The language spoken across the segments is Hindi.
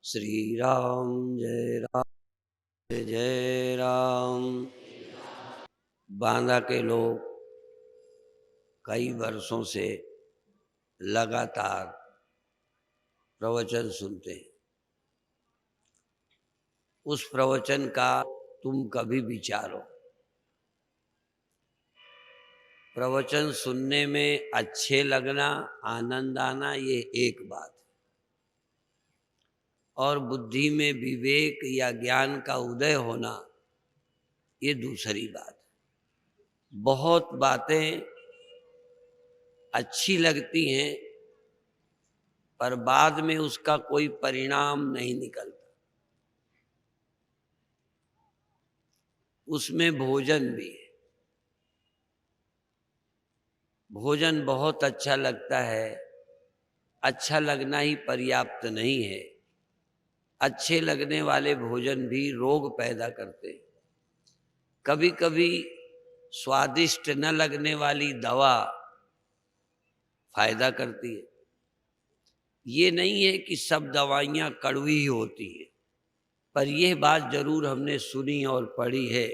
श्री राम जय जय राम। बांदा के लोग कई वर्षों से लगातार प्रवचन सुनते हैं। उस प्रवचन का तुम कभी विचारो। प्रवचन सुनने में अच्छे लगना, आनंद आना, ये एक बात, और बुद्धि में विवेक या ज्ञान का उदय होना ये दूसरी बात। बहुत बातें अच्छी लगती हैं पर बाद में उसका कोई परिणाम नहीं निकलता। उसमें भोजन भी है। भोजन बहुत अच्छा लगता है, अच्छा लगना ही पर्याप्त नहीं है। अच्छे लगने वाले भोजन भी रोग पैदा करते हैं। कभी कभी स्वादिष्ट न लगने वाली दवा फायदा करती है। ये नहीं है कि सब दवाइयाँ कड़वी ही होती है, पर यह बात जरूर हमने सुनी और पढ़ी है,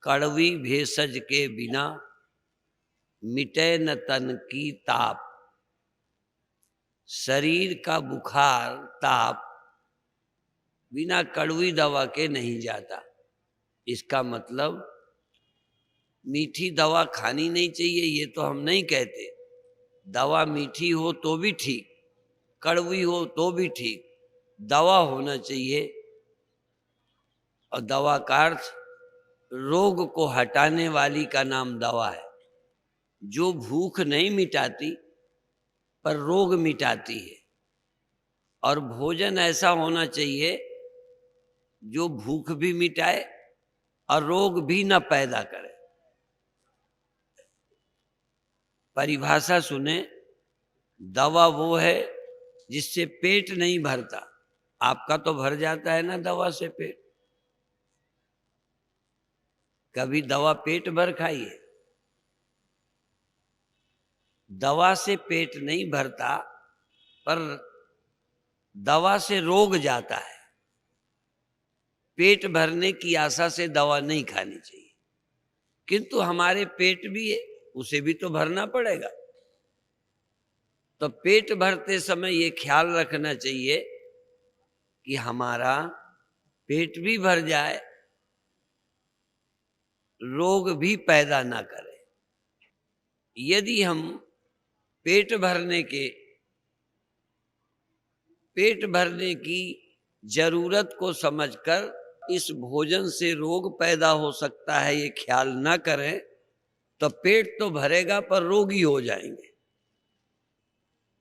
कड़वी भेषज के बिना मिटे न तन की ताप। शरीर का बुखार ताप बिना कड़वी दवा के नहीं जाता। इसका मतलब मीठी दवा खानी नहीं चाहिए, ये तो हम नहीं कहते। दवा मीठी हो तो भी ठीक, कड़वी हो तो भी ठीक, दवा होना चाहिए। और दवा का अर्थ रोग को हटाने वाली का नाम दवा है। जो भूख नहीं मिटाती पर रोग मिटाती है। और भोजन ऐसा होना चाहिए जो भूख भी मिटाए और रोग भी न पैदा करे। परिभाषा सुने, दवा वो है जिससे पेट नहीं भरता। आपका तो भर जाता है ना दवा से पेट। कभी दवा पेट भर खाई है? दवा से पेट नहीं भरता, पर दवा से रोग जाता है। पेट भरने की आशा से दवा नहीं खानी चाहिए, किंतु हमारे पेट भी है, उसे भी तो भरना पड़ेगा। तो पेट भरते समय ये ख्याल रखना चाहिए कि हमारा पेट भी भर जाए, रोग भी पैदा ना करे। यदि हम पेट भरने की जरूरत को समझकर इस भोजन से रोग पैदा हो सकता है ये ख्याल ना करें, तो पेट तो भरेगा पर रोगी हो जाएंगे।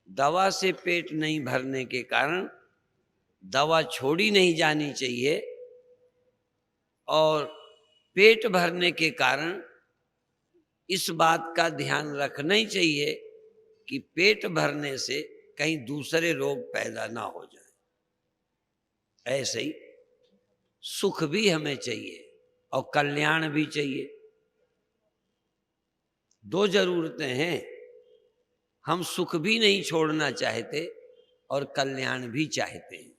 दवा से पेट नहीं भरने के कारण दवा छोड़ी नहीं जानी चाहिए, और पेट भरने के कारण इस बात का ध्यान रखना ही चाहिए कि पेट भरने से कहीं दूसरे रोग पैदा ना हो जाए। ऐसे ही सुख भी हमें चाहिए और कल्याण भी चाहिए। दो जरूरतें हैं। हम सुख भी नहीं छोड़ना चाहते और कल्याण भी चाहते हैं।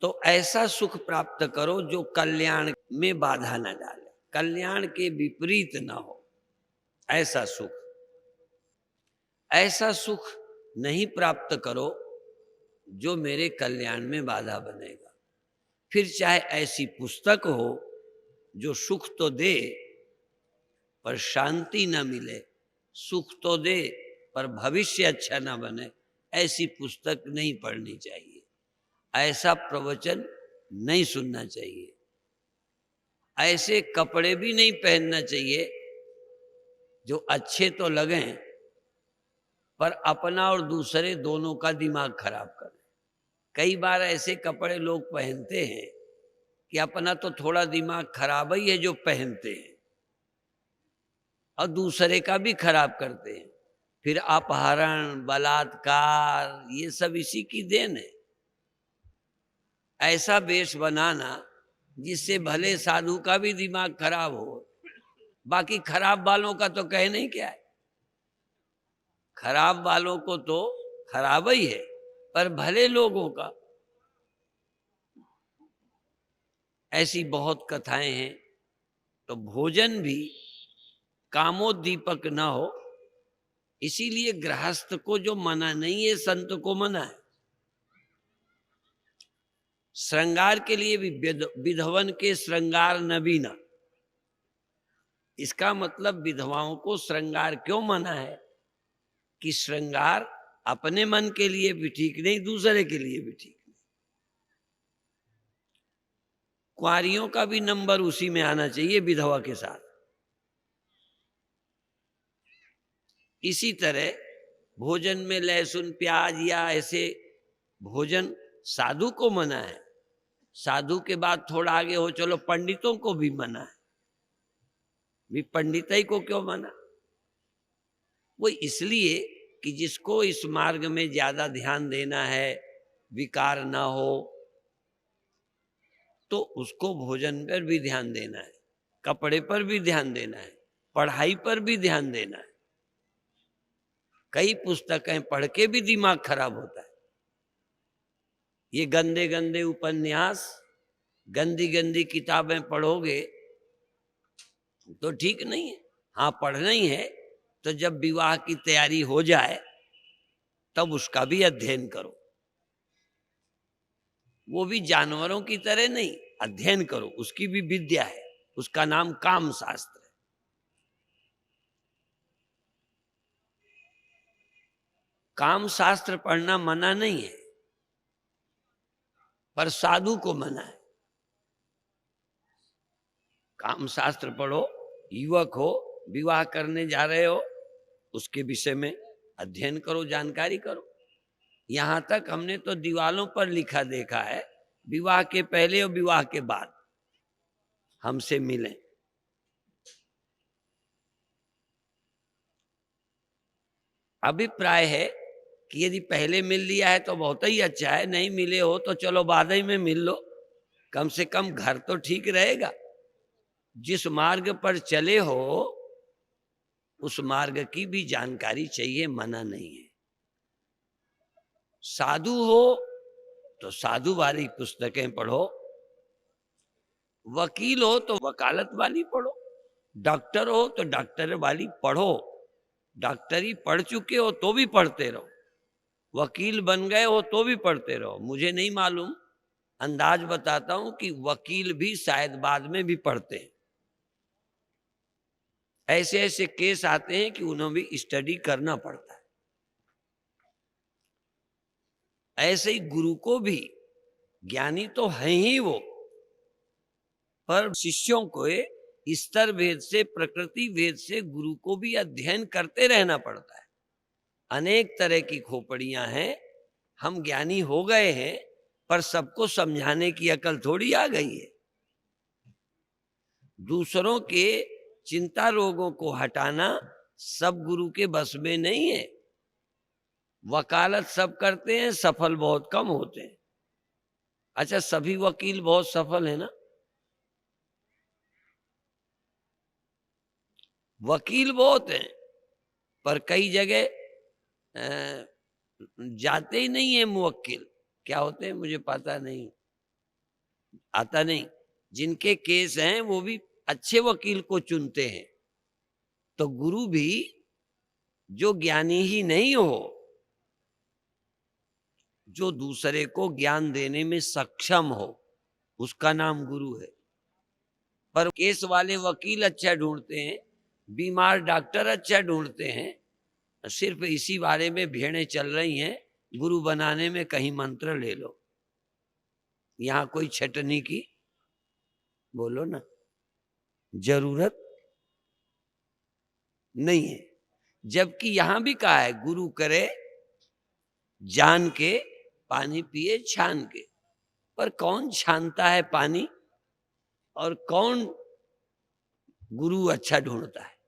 तो ऐसा सुख प्राप्त करो जो कल्याण में बाधा न डाले, कल्याण के विपरीत ना हो। ऐसा सुख नहीं प्राप्त करो जो मेरे कल्याण में बाधा बनेगा। फिर चाहे ऐसी पुस्तक हो जो सुख तो दे पर शांति न मिले, सुख तो दे पर भविष्य अच्छा न बने, ऐसी पुस्तक नहीं पढ़नी चाहिए। ऐसा प्रवचन नहीं सुनना चाहिए। ऐसे कपड़े भी नहीं पहनना चाहिए जो अच्छे तो लगें पर अपना और दूसरे दोनों का दिमाग खराब करें। कई बार ऐसे कपड़े लोग पहनते हैं कि अपना तो थोड़ा दिमाग खराब ही है जो पहनते हैं, और दूसरे का भी खराब करते हैं। फिर अपहरण, बलात्कार, ये सब इसी की देन है। ऐसा वेश बनाना जिससे भले साधु का भी दिमाग खराब हो, बाकी खराब वालों का तो कहना ही क्या है। खराब वालों को तो खराब ही है, पर भले लोगों का। ऐसी बहुत कथाएं हैं। तो भोजन भी कामोद्दीपक ना हो, इसीलिए गृहस्थ को जो मना नहीं है, संत को मना है। श्रृंगार के लिए भी विधवन के श्रृंगार नबीना, इसका मतलब विधवाओं को श्रृंगार क्यों मना है कि श्रृंगार अपने मन के लिए भी ठीक नहीं, दूसरे के लिए भी ठीक नहीं। कुंवारियों का भी नंबर उसी में आना चाहिए, विधवा के साथ। इसी तरह भोजन में लहसुन प्याज या ऐसे भोजन साधु को मना है। साधु के बाद थोड़ा आगे हो चलो, पंडितों को भी मना है। भी पंडिताई को क्यों मना? वो इसलिए कि जिसको इस मार्ग में ज्यादा ध्यान देना है, विकार ना हो, तो उसको भोजन पर भी ध्यान देना है, कपड़े पर भी ध्यान देना है, पढ़ाई पर भी ध्यान देना है। कई पुस्तकें पढ़ के भी दिमाग खराब होता है। ये गंदे गंदे उपन्यास, गंदी गंदी किताबें पढ़ोगे तो ठीक नहीं है। हाँ, पढ़ना ही है तो जब विवाह की तैयारी हो जाए तब उसका भी अध्ययन करो। वो भी जानवरों की तरह नहीं, अध्ययन करो, उसकी भी विद्या है, उसका नाम काम शास्त्र है। काम शास्त्र पढ़ना मना नहीं है, पर साधु को मना है। काम शास्त्र पढ़ो, युवक हो, विवाह करने जा रहे हो, उसके विषय में अध्ययन करो, जानकारी करो। यहां तक हमने तो दीवालों पर लिखा देखा है, विवाह के पहले और विवाह के बाद हमसे मिलें। अभिप्राय है कि यदि पहले मिल लिया है तो बहुत ही अच्छा है, नहीं मिले हो तो चलो बाद ही में मिल लो, कम से कम घर तो ठीक रहेगा। जिस मार्ग पर चले हो उस मार्ग की भी जानकारी चाहिए, मना नहीं है। साधु हो तो साधु वाली पुस्तकें पढ़ो, वकील हो तो वकालत वाली पढ़ो, डॉक्टर हो तो डॉक्टर वाली पढ़ो। डॉक्टरी पढ़ चुके हो तो भी पढ़ते रहो, वकील बन गए हो तो भी पढ़ते रहो। मुझे नहीं मालूम, अंदाज बताता हूं कि वकील भी शायद बाद में भी पढ़ते हैं। ऐसे ऐसे केस आते हैं कि उन्हें भी स्टडी करना पड़ता है। ऐसे ही गुरु को भी, ज्ञानी तो है ही वो, पर शिष्यों को स्तर भेद से, प्रकृति भेद से गुरु को भी अध्ययन करते रहना पड़ता है। अनेक तरह की खोपड़ियां हैं। हम ज्ञानी हो गए हैं पर सबको समझाने की अकल थोड़ी आ गई है। दूसरों के चिंता रोगों को हटाना सब गुरु के बस में नहीं है। वकालत सब करते हैं, सफल बहुत कम होते हैं। अच्छा, सभी वकील बहुत सफल है ना? वकील बहुत हैं, पर कई जगह जाते ही नहीं है मुवक्किल। क्या होते हैं मुझे पता नहीं, आता नहीं। जिनके केस हैं वो भी अच्छे वकील को चुनते हैं। तो गुरु भी जो ज्ञानी ही नहीं हो, जो दूसरे को ज्ञान देने में सक्षम हो, उसका नाम गुरु है। पर केस वाले वकील अच्छा ढूंढते हैं, बीमार डॉक्टर अच्छा ढूंढते हैं। सिर्फ इसी बारे में भेड़ें चल रही हैं, गुरु बनाने में कहीं मंत्र ले लो। यहां कोई छटनी की, बोलो ना, जरूरत नहीं है। जबकि यहां भी कहा है, गुरु करे जान के, पानी पिए छान के। पर कौन छानता है पानी और कौन गुरु अच्छा ढूंढता है?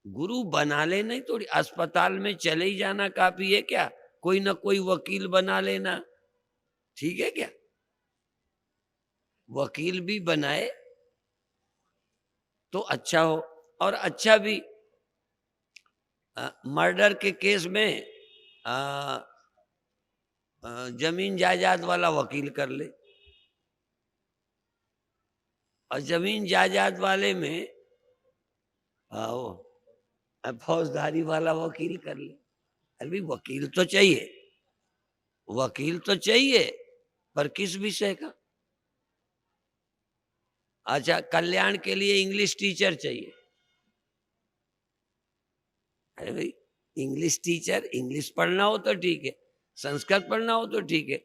गुरु बना लेना ही थोड़ी, अस्पताल में चले ही जाना काफी है क्या? कोई ना कोई वकील बना लेना ठीक है क्या? वकील भी बनाए तो अच्छा हो। और अच्छा भी मर्डर के केस में अ, जमीन जायदाद वाला वकील कर ले, और जमीन जायदाद वाले में वो फौजदारी वाला वकील कर ले। अरे वकील तो चाहिए, वकील तो चाहिए, पर किस विषय का? अच्छा, कल्याण के लिए इंग्लिश टीचर चाहिए। अरे भाई, इंग्लिश टीचर, इंग्लिश पढ़ना हो तो ठीक है, संस्कृत पढ़ना हो तो ठीक है,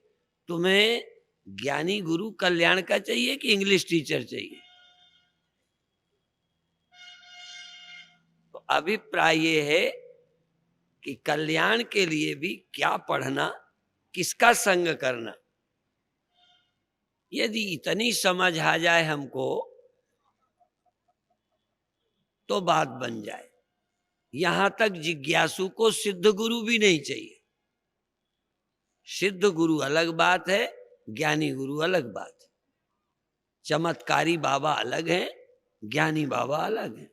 तुम्हें ज्ञानी गुरु कल्याण का चाहिए कि इंग्लिश टीचर चाहिए? तो अभिप्राय ये है कि कल्याण के लिए भी क्या पढ़ना, किसका संग करना, यदि इतनी समझ आ जाए हमको तो बात बन जाए। यहां तक जिज्ञासु को सिद्ध गुरु भी नहीं चाहिए। सिद्ध गुरु अलग बात है, ज्ञानी गुरु अलग बात है। चमत्कारी बाबा अलग हैं, ज्ञानी बाबा अलग हैं।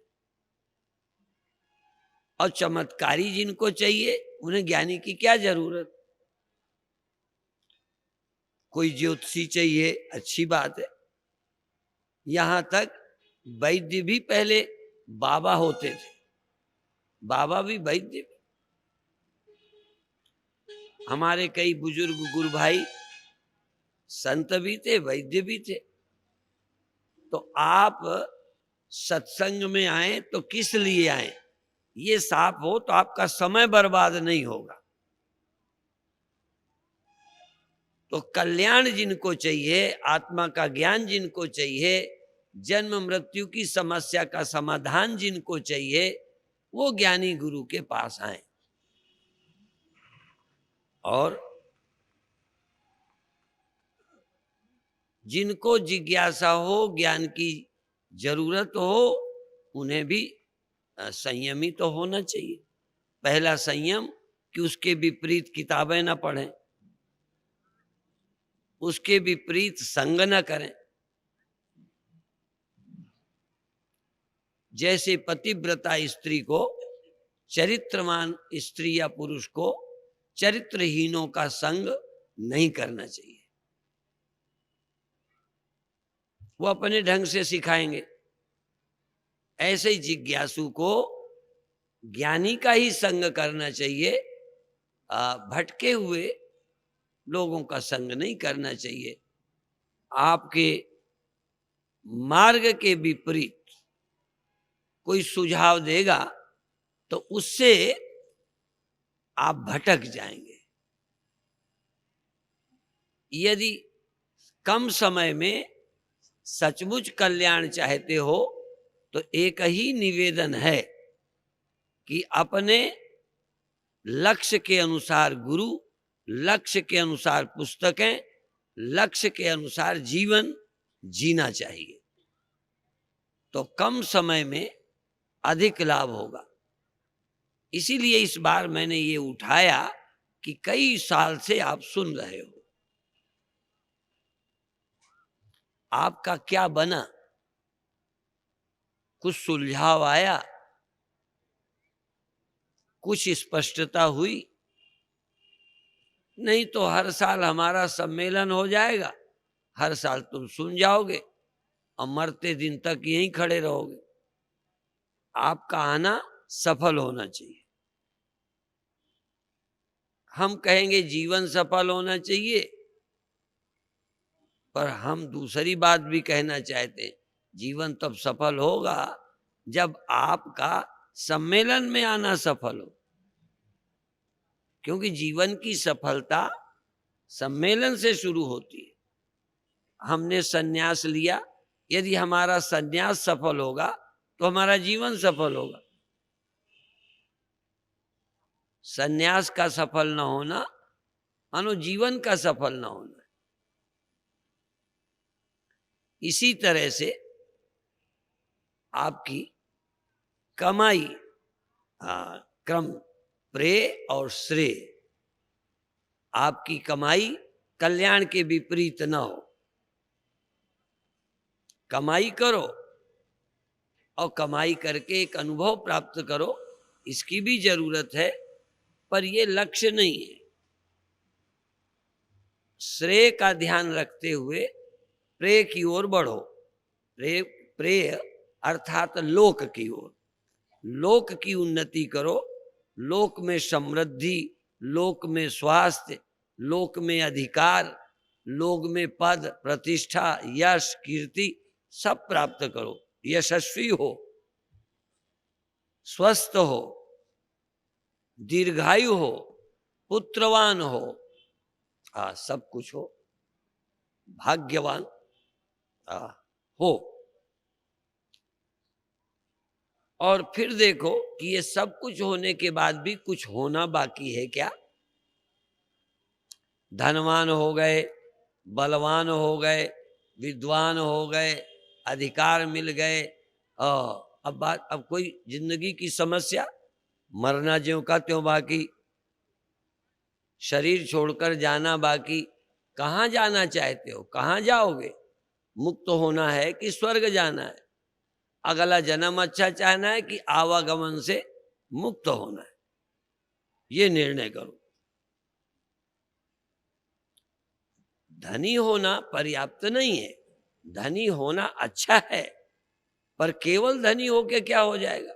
और चमत्कारी जिनको चाहिए उन्हें ज्ञानी की क्या जरूरत? कोई ज्योतिषी चाहिए, अच्छी बात है। यहां तक वैद्य भी पहले बाबा होते थे, बाबा भी वैद्य। हमारे कई बुजुर्ग गुरु भाई संत भी थे, वैद्य भी थे। तो आप सत्संग में आए तो किस लिए आए, ये साफ हो तो आपका समय बर्बाद नहीं होगा। तो कल्याण जिनको चाहिए, आत्मा का ज्ञान जिनको चाहिए, जन्म मृत्यु की समस्या का समाधान जिनको चाहिए, वो ज्ञानी गुरु के पास आए। और जिनको जिज्ञासा हो, ज्ञान की जरूरत हो, उन्हें भी संयमी तो होना चाहिए। पहला संयम कि उसके विपरीत किताबें ना पढ़ें, उसके विपरीत संग न करें। जैसे पतिव्रता स्त्री को, चरित्रवान स्त्री या पुरुष को चरित्रहीनों का संग नहीं करना चाहिए। वो अपने ढंग से सिखाएंगे। ऐसे ही जिज्ञासु को ज्ञानी का ही संग करना चाहिए, भटके हुए लोगों का संग नहीं करना चाहिए। आपके मार्ग के विपरीत कोई सुझाव देगा तो उससे आप भटक जाएंगे। यदि कम समय में सचमुच कल्याण चाहते हो तो एक ही निवेदन है कि अपने लक्ष्य के अनुसार गुरु, लक्ष्य के अनुसार पुस्तकें, लक्ष्य के अनुसार जीवन जीना चाहिए, तो कम समय में अधिक लाभ होगा। इसीलिए इस बार मैंने ये उठाया कि कई साल से आप सुन रहे हो, आपका क्या बना? कुछ सुलझाव आया? कुछ स्पष्टता हुई? नहीं तो हर साल हमारा सम्मेलन हो जाएगा, हर साल तुम सुन जाओगे और मरते दिन तक यहीं खड़े रहोगे। आपका आना सफल होना चाहिए। हम कहेंगे जीवन सफल होना चाहिए, पर हम दूसरी बात भी कहना चाहते हैं। जीवन तब सफल होगा जब आपका सम्मेलन में आना सफल हो, क्योंकि जीवन की सफलता सम्मेलन से शुरू होती है। हमने सन्यास लिया, यदि हमारा सन्यास सफल होगा तो हमारा जीवन सफल होगा। सन्यास का सफल न होना मानो जीवन का सफल न होना। इसी तरह से आपकी कमाई, क्रम, प्रेय और श्रेय, आपकी कमाई कल्याण के विपरीत न हो। कमाई करो और कमाई करके एक अनुभव प्राप्त करो, इसकी भी जरूरत है, पर ये लक्ष्य नहीं है। श्रेय का ध्यान रखते हुए प्रेय की ओर बढ़ो। प्रेय प्रेय अर्थात लोक की ओर, लोक की उन्नति करो, लोक में समृद्धि, लोक में स्वास्थ्य, लोक में अधिकार, लोक में पद प्रतिष्ठा, यश कीर्ति सब प्राप्त करो, यशस्वी हो, स्वस्थ हो, दीर्घायु हो, पुत्रवान हो, सब कुछ हो, भाग्यवान हो। और फिर देखो कि ये सब कुछ होने के बाद भी कुछ होना बाकी है क्या? धनवान हो गए, बलवान हो गए, विद्वान हो गए, अधिकार मिल गए, अब कोई जिंदगी की समस्या? मरना ज्यों का त्यों बाकी, शरीर छोड़कर जाना बाकी। कहाँ जाना चाहते हो, कहाँ जाओगे? मुक्त होना है कि स्वर्ग जाना है? अगला जन्म अच्छा चाहना है कि आवागमन से मुक्त होना है? ये निर्णय करो। धनी होना पर्याप्त नहीं है, धनी होना अच्छा है, पर केवल धनी होके क्या हो जाएगा?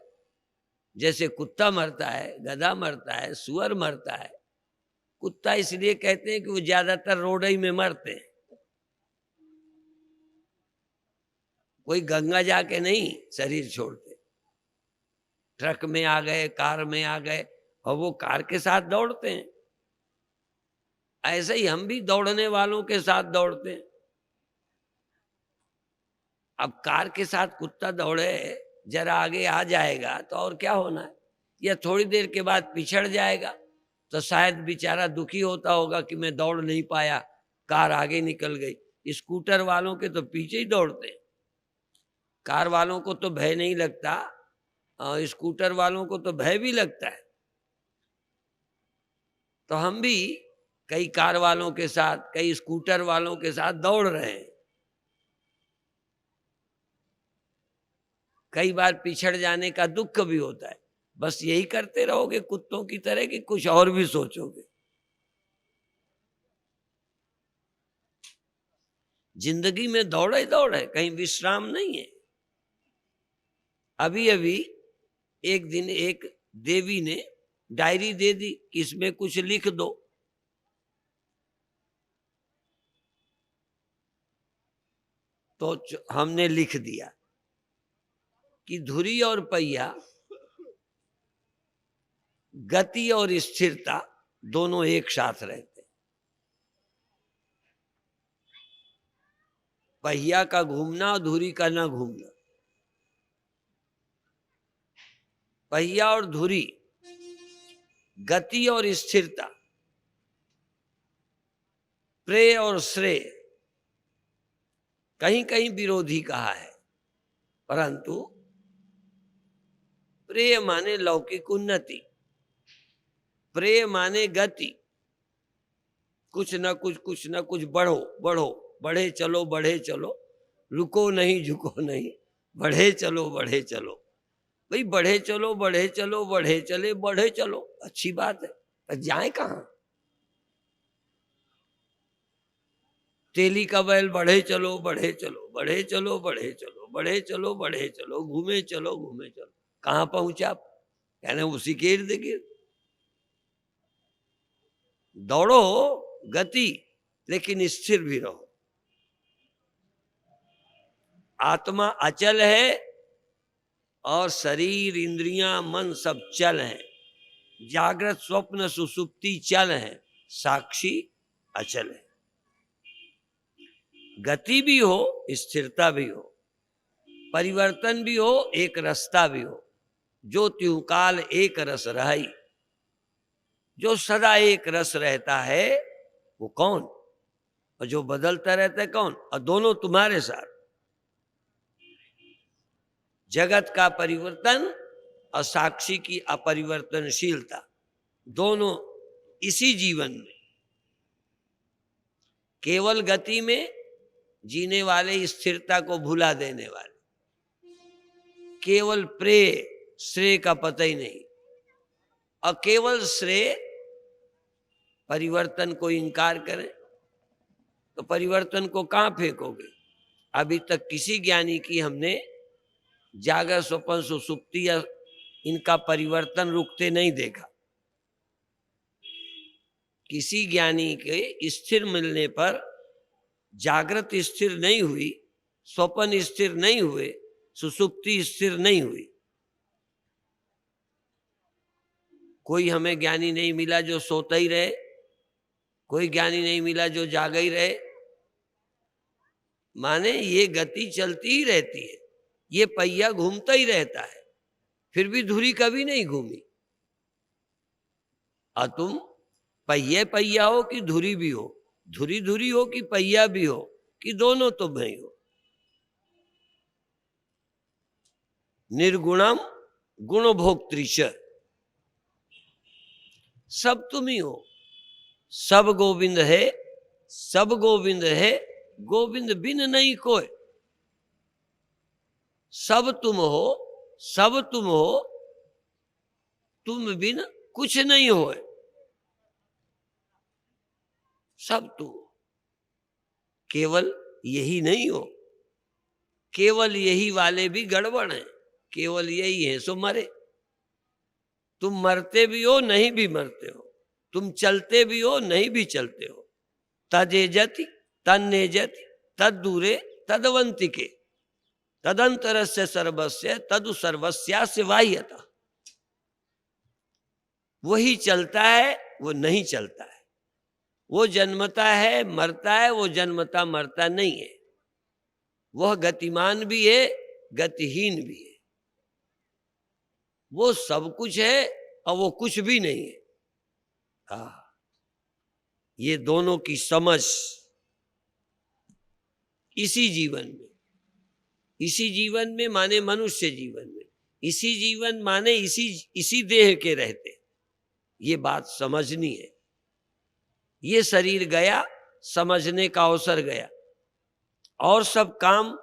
जैसे कुत्ता मरता है, गधा मरता है, सुअर मरता है। कुत्ता इसलिए कहते हैं कि वो ज्यादातर रोडई में मरते हैं, कोई गंगा जाके नहीं शरीर छोड़ते। ट्रक में आ गए, कार में आ गए, और वो कार के साथ दौड़ते हैं। ऐसे ही हम भी दौड़ने वालों के साथ दौड़ते हैं। अब कार के साथ कुत्ता दौड़े, जरा आगे आ जाएगा तो और क्या होना है, या थोड़ी देर के बाद पिछड़ जाएगा तो शायद बेचारा दुखी होता होगा कि मैं दौड़ नहीं पाया, कार आगे निकल गई। स्कूटर वालों के तो पीछे ही दौड़ते हैं, कार वालों को तो भय नहीं लगता, स्कूटर वालों को तो भय भी लगता है। तो हम भी कई कार वालों के साथ, कई स्कूटर वालों के साथ दौड़ रहे हैं। कई बार पिछड़ जाने का दुख भी होता है। बस यही करते रहोगे कुत्तों की तरह कि कुछ और भी सोचोगे? जिंदगी में दौड़ ही दौड़ है, कहीं विश्राम नहीं है। अभी अभी एक दिन एक देवी ने डायरी दे दी कि इसमें कुछ लिख दो। तो हमने लिख दिया कि धुरी और पहिया, गति और स्थिरता दोनों एक साथ रहते हैं। पहिया का घूमना और धुरी का ना घूमना। पहिया और धुरी, गति और स्थिरता, प्रेय और श्रेय कहीं कहीं विरोधी कहा है, परंतु प्रेय माने लौकिक उन्नति, प्रेय माने गति, कुछ न कुछ बढ़ो बढ़ो, बढ़े चलो बढ़े चलो, रुको नहीं झुको नहीं, बढ़े चलो भाई, बढ़े चलो बढ़े चलो, बढ़े चले बढ़े चलो, अच्छी बात है, पर जाए कहाँ? तेली का बैल बढ़े चलो बढ़े चलो, बढ़े चलो बढ़े चलो, बढ़े चलो बढ़े चलो, घूमे चलो घूमे चलो, कहाँ पहुंचा? यानी उसी के इर्द गिर्द दौड़ो, गति, लेकिन स्थिर भी रहो। आत्मा अचल है और शरीर इंद्रियां मन सब चल हैं। जागृत स्वप्न सुसुप्ति चल है, साक्षी अचल है। गति भी हो, स्थिरता भी हो, परिवर्तन भी हो, एक रसता भी हो। जो त्यों काल एक रस रहाई, जो सदा एक रस रहता है वो कौन? और जो बदलता रहता है कौन? और दोनों तुम्हारे साथ। जगत का परिवर्तन और साक्षी की अपरिवर्तनशीलता, दोनों इसी जीवन में। केवल गति में जीने वाले स्थिरता को भुला देने वाले, केवल प्रेय, श्रेय का पता ही नहीं। और केवल श्रेय, परिवर्तन को इनकार करें तो परिवर्तन को कहां फेंकोगे? अभी तक किसी ज्ञानी की हमने जागर स्वप्न सुषुप्ति या इनका परिवर्तन रुकते नहीं देखा। किसी ज्ञानी के स्थिर मिलने पर जागृत स्थिर नहीं हुई, स्वप्न स्थिर नहीं हुए, सुषुप्ति स्थिर नहीं हुई। कोई हमें ज्ञानी नहीं मिला जो सोता ही रहे, कोई ज्ञानी नहीं मिला जो जागा ही रहे। माने ये गति चलती ही रहती है, ये पहिया घूमता ही रहता है, फिर भी धुरी कभी नहीं घूमी। और तुम पहिए पहिया हो कि धुरी भी हो, धुरी धुरी हो कि पहिया भी हो, कि दोनों तुम ही हो। निर्गुणम गुण भोक्तृच, सब तुम ही हो। सब गोविंद है, सब गोविंद है, गोविंद बिन नहीं कोई। सब तुम हो, सब तुम हो, तुम बिन कुछ नहीं हो। सब तुम हो, केवल यही नहीं हो। केवल यही वाले भी गड़बड़ हैं, केवल यही है सो मरे। तुम मरते भी हो, नहीं भी मरते हो, तुम चलते भी हो, नहीं भी चलते हो। तजेजति तन्नेजति तद्दूरे तदवंतिके तदंतरस्य सर्वस्य तदु सर्वस्यास्य बाह्यतः। वही चलता है, वो नहीं चलता है। वो जन्मता है, मरता है, वो जन्मता मरता नहीं है। वह गतिमान भी है, गतिहीन भी है। वो सब कुछ है और वो कुछ भी नहीं है। ये दोनों की समझ इसी जीवन में, इसी जीवन में माने मनुष्य जीवन में, इसी जीवन माने इसी देह के रहते, ये बात समझनी है। ये शरीर गया, समझने का अवसर गया, और सब काम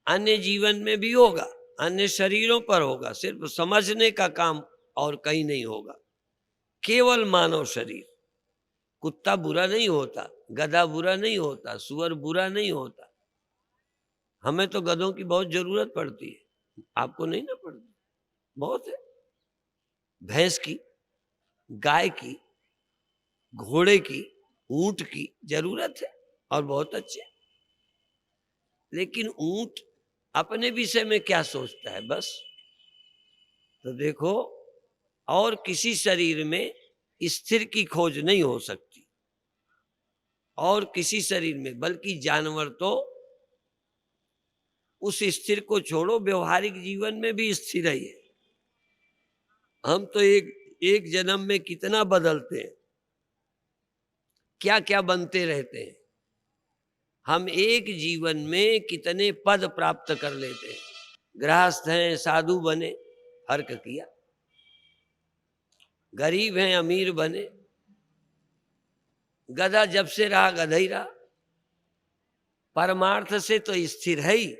अन्य जीवन में भी होगा, अन्य शरीरों पर होगा, सिर्फ समझने का काम और कहीं नहीं होगा। केवल मानव शरीर। कुत्ता बुरा नहीं होता, गधा बुरा नहीं होता, सुअर बुरा नहीं होता। हमें तो गधों की बहुत जरूरत पड़ती है, आपको नहीं ना पड़ती? बहुत है। भैंस की, गाय की, घोड़े की, ऊंट की जरूरत है, और बहुत अच्छे। लेकिन ऊंट अपने विषय में क्या सोचता है? बस। तो देखो, और किसी शरीर में स्थिर की खोज नहीं हो सकती, और किसी शरीर में, बल्कि जानवर तो उस स्थिर को छोड़ो, व्यवहारिक जीवन में भी स्थिर ही है। हम तो एक जन्म में कितना बदलते हैं, क्या क्या बनते रहते हैं। हम एक जीवन में कितने पद प्राप्त कर लेते हैं। गृहस्थ हैं, साधु बने, फर्क किया। गरीब हैं, अमीर बने। गधा जब से रहा गधा ही रहा। परमार्थ से तो स्थिर है ही,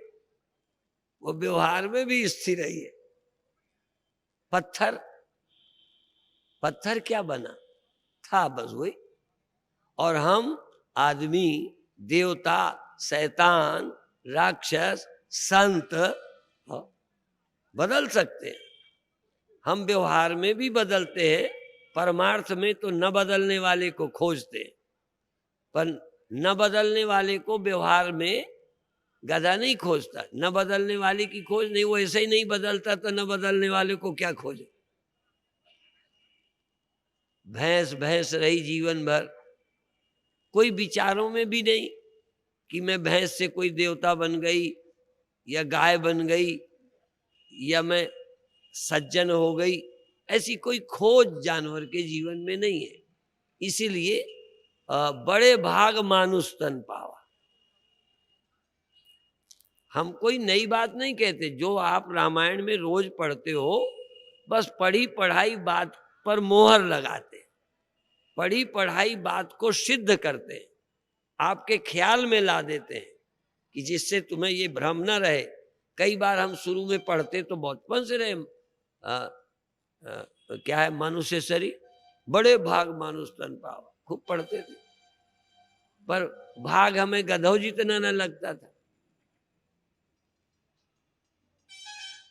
वो व्यवहार में भी स्थिर ही है। पत्थर, पत्थर क्या बना था? बस वही। और हम आदमी, देवता, शैतान, राक्षस, संत बदल सकते हैं। हम व्यवहार में भी बदलते हैं, परमार्थ में तो न बदलने वाले को खोजते हैं। पर न बदलने वाले को व्यवहार में गधा नहीं खोजता, न बदलने वाले की खोज नहीं। वो ऐसे ही नहीं बदलता तो न बदलने वाले को क्या खोजे? भैंस भैंस रही जीवन भर, कोई विचारों में भी नहीं कि मैं भैंस से कोई देवता बन गई, या गाय बन गई, या मैं सज्जन हो गई। ऐसी कोई खोज जानवर के जीवन में नहीं है। इसीलिए बड़े भाग मानुष तन पावा। हम कोई नई बात नहीं कहते, जो आप रामायण में रोज पढ़ते हो, बस पढ़ी पढ़ाई बात पर मोहर लगाते, पढ़ी पढ़ाई बात को सिद्ध करते हैं, आपके ख्याल में ला देते हैं, कि जिससे तुम्हें ये भ्रम न रहे। कई बार हम शुरू में पढ़ते तो बचपन से रहे क्या है, मनुष्य शरीर बड़े भाग मानुष तन पावा, खूब पढ़ते थे, पर भाग हमें गधों जितना न लगता था,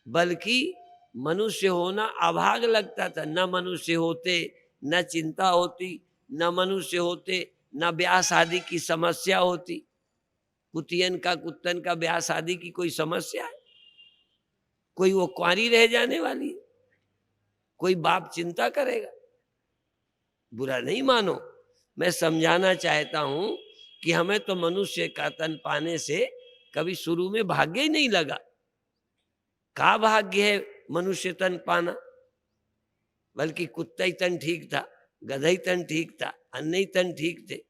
बल्कि मनुष्य होना अभाग लगता था। न मनुष्य होते न चिंता होती, न मनुष्य होते न ब्याह शादी की समस्या होती। कुतियन का कुत्तन का ब्याह शादी की कोई समस्या है? कोई वो कुंवारी रह जाने वाली है? कोई बाप चिंता करेगा? बुरा नहीं मानो, मैं समझाना चाहता हूं कि हमें तो मनुष्य का तन पाने से कभी शुरू में भाग्य ही नहीं लगा। का भाग्य है मनुष्य तन पाना? बल्कि कुत्ता ही तन ठीक था, गधा ही तन ठीक था, अन्य ही तन ठीक थे।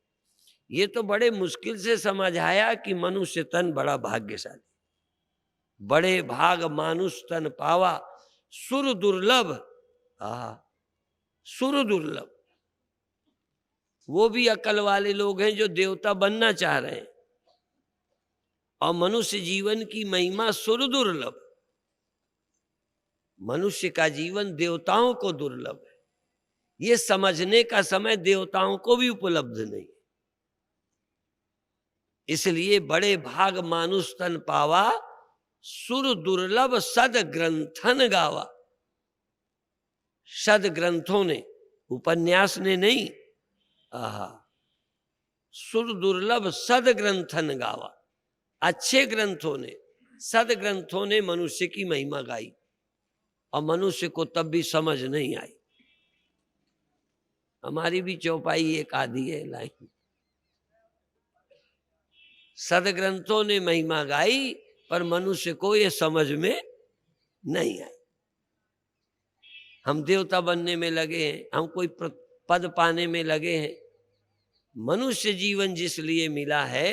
ये तो बड़े मुश्किल से समझ आया कि मनुष्य तन बड़ा भाग्यशाली। बड़े भाग मानुष तन पावा, सुर दुर्लभ। सुर दुर्लभ। वो भी अकल वाले लोग हैं जो देवता बनना चाह रहे हैं, और मनुष्य जीवन की महिमा सुर दुर्लभ। मनुष्य का जीवन देवताओं को दुर्लभ है, ये समझने का समय देवताओं को भी उपलब्ध नहीं। इसलिए बड़े भाग मानुष तन पावा, सुर दुर्लभ सद ग्रंथन गावा। सद ग्रंथों ने, उपन्यास ने नहीं, सुर दुर्लभ सद ग्रंथन गावा। अच्छे ग्रंथों ने, सद ग्रंथों ने मनुष्य की महिमा गाई, और मनुष्य को तब भी समझ नहीं आई। हमारी भी चौपाई एक आधी है लाइन। सदग्रंथों ने महिमा गाई, पर मनुष्य को ये समझ में नहीं आई। हम देवता बनने में लगे हैं, हम कोई पद पाने में लगे हैं। मनुष्य जीवन जिस लिए मिला है,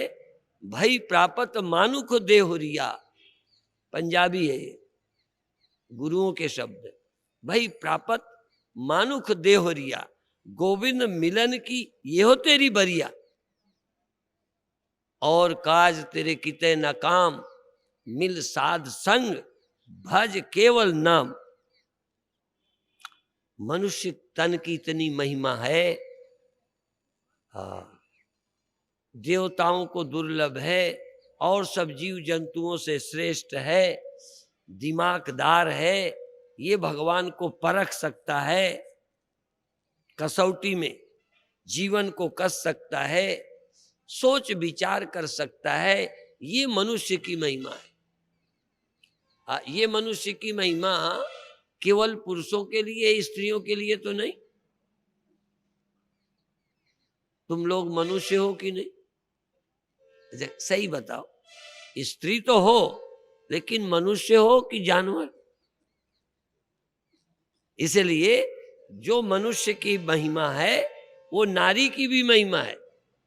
भई प्रापत मानुख देहुरिया, पंजाबी है ये, गुरुओं के शब्द। भई प्रापत मानुख देहुरिया, गोविंद मिलन की ये हो तेरी बरिया। और काज तेरे किते न काम, मिल साध संग, भज केवल नाम। मनुष्य तन की इतनी महिमा है, देवताओं को दुर्लभ है, और सब जीव जंतुओं से श्रेष्ठ है, दिमागदार है, ये भगवान को परख सकता है, कसौटी में जीवन को कस सकता है, सोच विचार कर सकता है। ये मनुष्य की महिमा है। ये मनुष्य की महिमा केवल पुरुषों के लिए, स्त्रियों के लिए तो नहीं। तुम लोग मनुष्य हो कि नहीं? सही बताओ, स्त्री तो हो, लेकिन मनुष्य हो कि जानवर? इसलिए जो मनुष्य की महिमा है, वो नारी की भी महिमा है,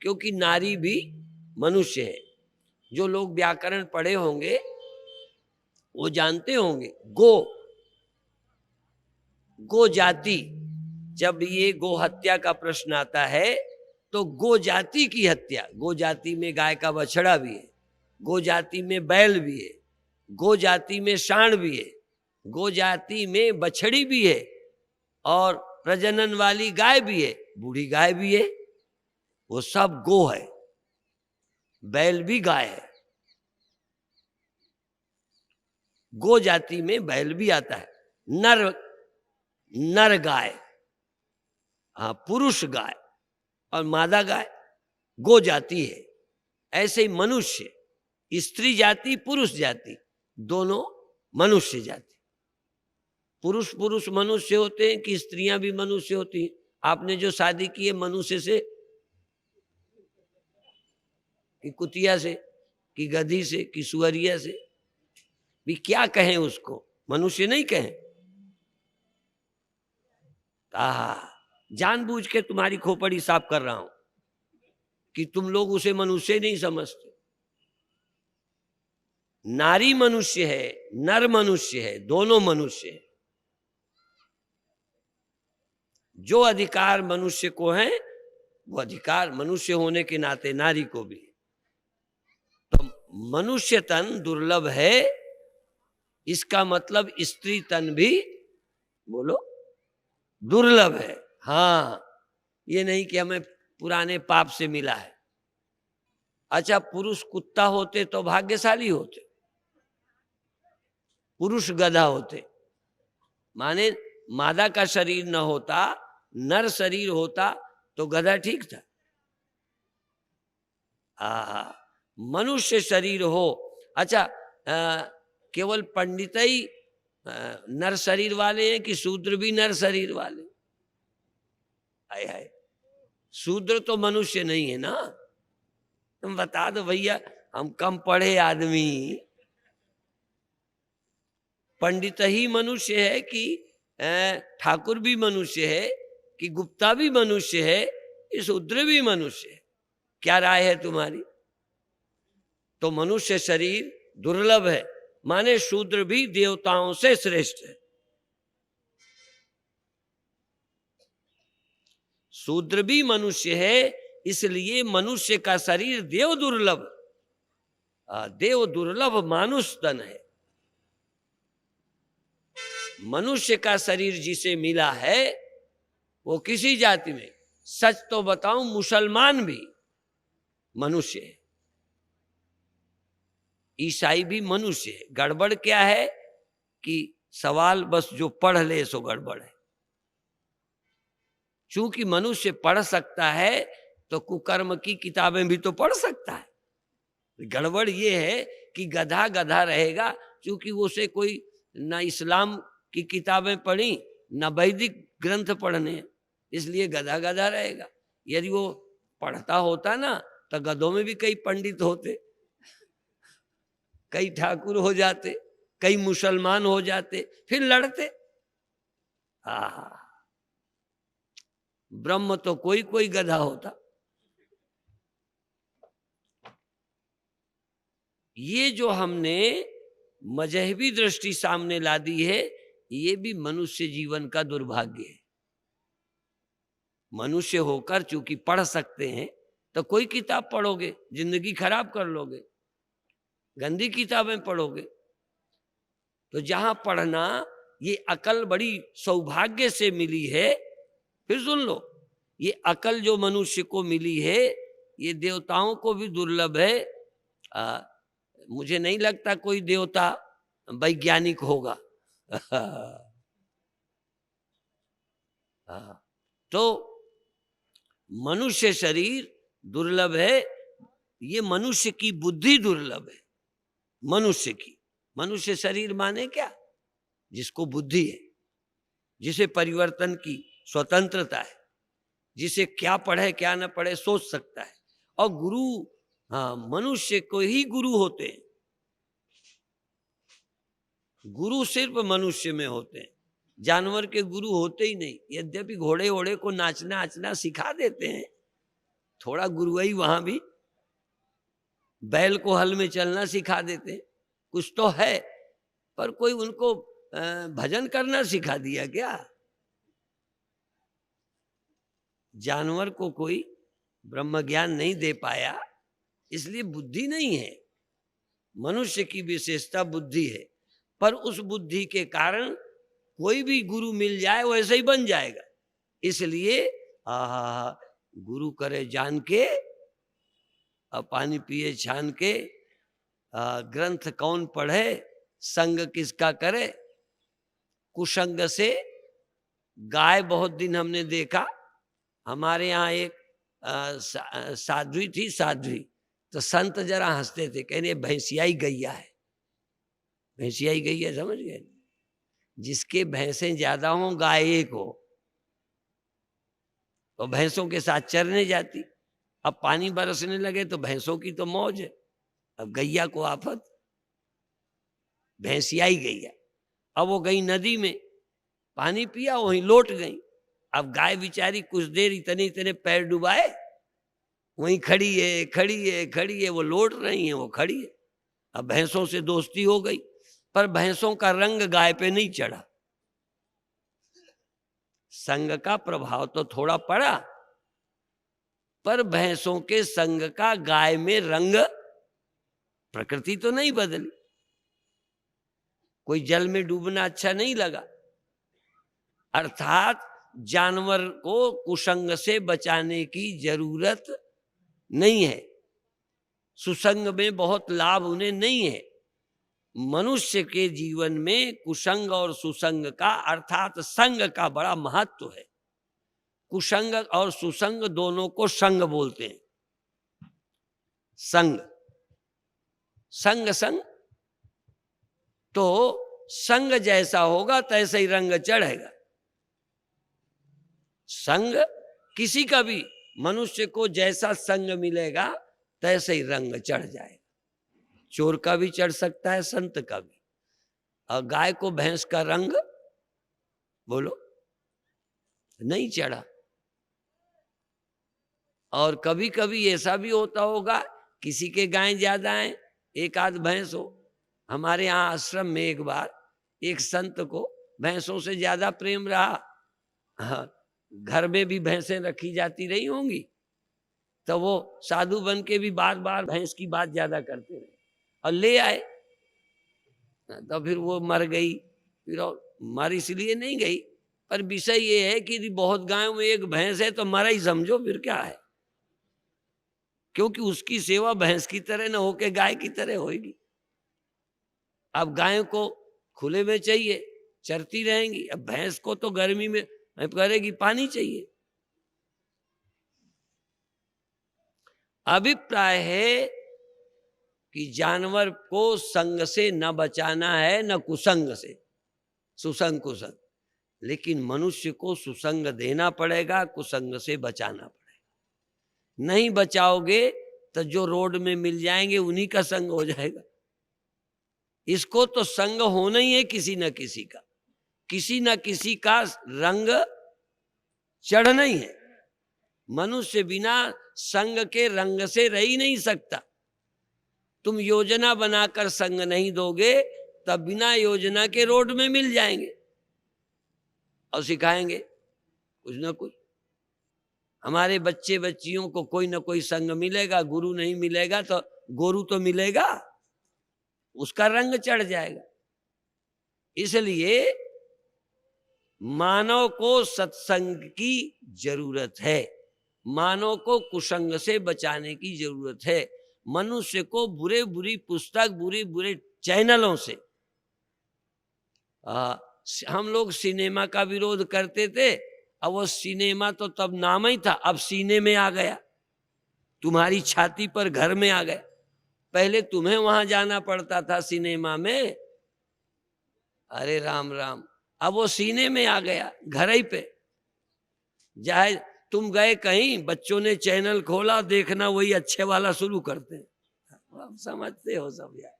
क्योंकि नारी भी मनुष्य है। जो लोग व्याकरण पढ़े होंगे वो जानते होंगे, गो जाति, जब ये गो हत्या का प्रश्न आता है तो गो जाति की हत्या, गो जाति में गाय का बछड़ा भी है, गो जाति में बैल भी है, गो जाति में सांड भी है, गो जाति में बछड़ी भी है, और प्रजनन वाली गाय भी है, बूढ़ी गाय भी है, वो सब गो है। बैल भी गाय है, गो जाति में बैल भी आता है। नर गाय, पुरुष गाय और मादा गाय गो जाति है। ऐसे ही मनुष्य, स्त्री जाति पुरुष जाति, दोनों मनुष्य जाति। पुरुष पुरुष मनुष्य होते हैं कि स्त्रियां भी मनुष्य होती हैं? आपने जो शादी की है मनुष्य से कि कुतिया से कि गधी से कि सुअरिया से, भी क्या कहें उसको? मनुष्य नहीं कहें? जानबूझ के तुम्हारी खोपड़ी साफ कर रहा हूं कि तुम लोग उसे मनुष्य नहीं समझते। नारी मनुष्य है, नर मनुष्य है, दोनों मनुष्य है। जो अधिकार मनुष्य को है, वो अधिकार मनुष्य होने के नाते नारी को भी। तो मनुष्य तन दुर्लभ है, इसका मतलब स्त्री तन भी बोलो दुर्लभ है। हाँ, ये नहीं कि हमें पुराने पाप से मिला है। अच्छा, पुरुष कुत्ता होते तो भाग्यशाली होते, पुरुष गधा होते, माने मादा का शरीर न होता, नर शरीर होता तो गधा ठीक था। मनुष्य शरीर हो। अच्छा, केवल पंडित ही नर शरीर वाले हैं कि शूद्र भी नर शरीर वाले? हाय हाय, शूद्र तो मनुष्य नहीं है ना। तुम बता दो भैया, हम कम पढ़े आदमी, पंडित ही मनुष्य है कि ठाकुर भी मनुष्य है कि गुप्ता भी मनुष्य है, कि शूद्र भी मनुष्य है? क्या राय है तुम्हारी? तो मनुष्य शरीर दुर्लभ है, माने शूद्र भी देवताओं से श्रेष्ठ है। शूद्र भी मनुष्य है, इसलिए मनुष्य का शरीर देव दुर्लभ, देव दुर्लभ मानुष तन है। मनुष्य का शरीर जिसे मिला है वो किसी जाति में, सच तो बताऊं, मुसलमान भी मनुष्य है, ईसाई भी मनुष्य है। गड़बड़ क्या है कि सवाल बस जो पढ़ ले सो गड़बड़ है। चूंकि मनुष्य पढ़ सकता है तो कुकर्म की किताबें भी तो पढ़ सकता है। गड़बड़ ये है कि गधा गधा रहेगा, चूंकि वो से कोई ना इस्लाम की किताबें पढ़ी ना वैदिक ग्रंथ पढ़ने, इसलिए गधा गधा रहेगा। यदि वो पढ़ता होता ना तो गधों में भी कई पंडित होते, कई ठाकुर हो जाते, कई मुसलमान हो जाते, फिर लड़ते। ब्रह्म तो कोई कोई गधा होता। ये जो हमने मजहबी दृष्टि सामने ला दी है, ये भी मनुष्य जीवन का दुर्भाग्य है। मनुष्य होकर चूंकि पढ़ सकते हैं तो कोई किताब पढ़ोगे जिंदगी खराब कर लोगे, गंदी किताबें पढ़ोगे। तो जहां पढ़ना, ये अकल बड़ी सौभाग्य से मिली है। फिर सुन लो, ये अकल जो मनुष्य को मिली है ये देवताओं को भी दुर्लभ है। मुझे नहीं लगता कोई देवता वैज्ञानिक होगा। तो मनुष्य शरीर दुर्लभ है, ये मनुष्य की बुद्धि दुर्लभ है। मनुष्य की, मनुष्य शरीर माने क्या? जिसको बुद्धि है, जिसे परिवर्तन की स्वतंत्रता है, जिसे क्या पढ़े क्या न पढ़े सोच सकता है। और गुरु, हाँ, मनुष्य को ही गुरु होते हैं। गुरु सिर्फ मनुष्य में होते हैं, जानवर के गुरु होते ही नहीं। यद्यपि घोड़े ओड़े को नाचना आचना सिखा देते हैं, थोड़ा गुरुआई वहां भी, बैल को हल में चलना सिखा देते हैं, कुछ तो है। पर कोई उनको भजन करना सिखा दिया क्या? जानवर को कोई ब्रह्म ज्ञान नहीं दे पाया, इसलिए बुद्धि नहीं है। मनुष्य की विशेषता बुद्धि है, पर उस बुद्धि के कारण कोई भी गुरु मिल जाए वैसे ही बन जाएगा। इसलिए गुरु करे जान के, पानी पिए छान के, ग्रंथ कौन पढ़े, संग किसका करे। कुसंग से गाय, बहुत दिन हमने देखा, हमारे यहाँ एक साध्वी थी, साध्वी, तो संत जरा हंसते थे, कहने भैंसियाई गैया है। भैंसियाई गैया समझ गए? जिसके भैंसें ज्यादा हो, गाय एक हो, तो भैंसों के साथ चरने जाती। अब पानी बरसने लगे तो भैंसों की तो मौज है, अब गैया को आफत। भैंसियाई गैया, अब वो गई नदी में, पानी पिया, वहीं लौट गई। अब गाय बिचारी कुछ देर इतने इतने पैर डुबाए, वहीं खड़ी है खड़ी है खड़ी है, वो लौट रही है, वो खड़ी है। अब भैंसों से दोस्ती हो गई, पर भैंसों का रंग गाय पे नहीं चढ़ा। संग का प्रभाव तो थोड़ा पड़ा, पर भैंसों के संग का गाय में रंग, प्रकृति तो नहीं बदली। कोई जल में डूबना अच्छा नहीं लगा। अर्थात जानवर को कुसंग से बचाने की जरूरत नहीं है, सुसंग में बहुत लाभ उन्हें नहीं है। मनुष्य के जीवन में कुसंग और सुसंग का अर्थात संग का बड़ा महत्व है। कुसंग और सुसंग दोनों को संग बोलते हैं। संग संग संग, तो संग जैसा होगा तैसे ही रंग चढ़ेगा। संग किसी का भी, मनुष्य को जैसा संग मिलेगा तैसे ही रंग चढ़ जाएगा। चोर का भी चढ़ सकता है, संत का भी। और गाय को भैंस का रंग बोलो नहीं चढ़ा। और कभी कभी ऐसा भी होता होगा, किसी के गाय ज्यादा है, एक आध भैंस हो। हमारे यहाँ आश्रम में एक बार एक संत को भैंसों से ज्यादा प्रेम रहा। हाँ, घर में भी भैंसें रखी जाती रही होंगी, तो वो साधु बन के भी बार बार भैंस की बात ज्यादा करते रहे और ले आए। तो फिर वो मर गई। फिर और मर इसलिए नहीं गई, पर विषय ये है कि बहुत गायों में एक भैंस है तो मरा ही समझो, फिर क्या है। क्योंकि उसकी सेवा भैंस की तरह न होके गाय की तरह होगी। अब गायों को खुले में चाहिए, चरती रहेंगी। अब भैंस को तो गर्मी में करेगी, पानी चाहिए। अभिप्राय है कि जानवर को संग से न बचाना है, न कुसंग से, सुसंग कुसंग। लेकिन मनुष्य को सुसंग देना पड़ेगा, कुसंग से बचाना पड़ेगा। नहीं बचाओगे तो जो रोड में मिल जाएंगे उन्हीं का संग हो जाएगा। इसको तो संग होना ही है किसी न किसी का, किसी न किसी का रंग चढ़ना ही है। मनुष्य बिना संग के रंग से रह ही नहीं सकता। तुम योजना बनाकर संग नहीं दोगे तब बिना योजना के रोड में मिल जाएंगे और सिखाएंगे कुछ ना कुछ। हमारे बच्चे बच्चियों को कोई ना कोई संग मिलेगा, गुरु नहीं मिलेगा तो गोरू तो मिलेगा, उसका रंग चढ़ जाएगा। इसलिए मानव को सत्संग की जरूरत है, मानव को कुसंग से बचाने की जरूरत है। मनुष्य को बुरे बुरी पुस्तक, बुरे बुरे चैनलों से, हम लोग सिनेमा का विरोध करते थे। अब वो सिनेमा तो तब नाम ही था, अब सीने में आ गया, तुम्हारी छाती पर घर में आ गया। पहले तुम्हें वहां जाना पड़ता था सिनेमा में, अरे राम राम, अब वो सीने में आ गया, घर ही पे। चाहे तुम गए कहीं, बच्चों ने चैनल खोला, देखना वही अच्छे वाला शुरू करते हैं। आप समझते हो सब यार,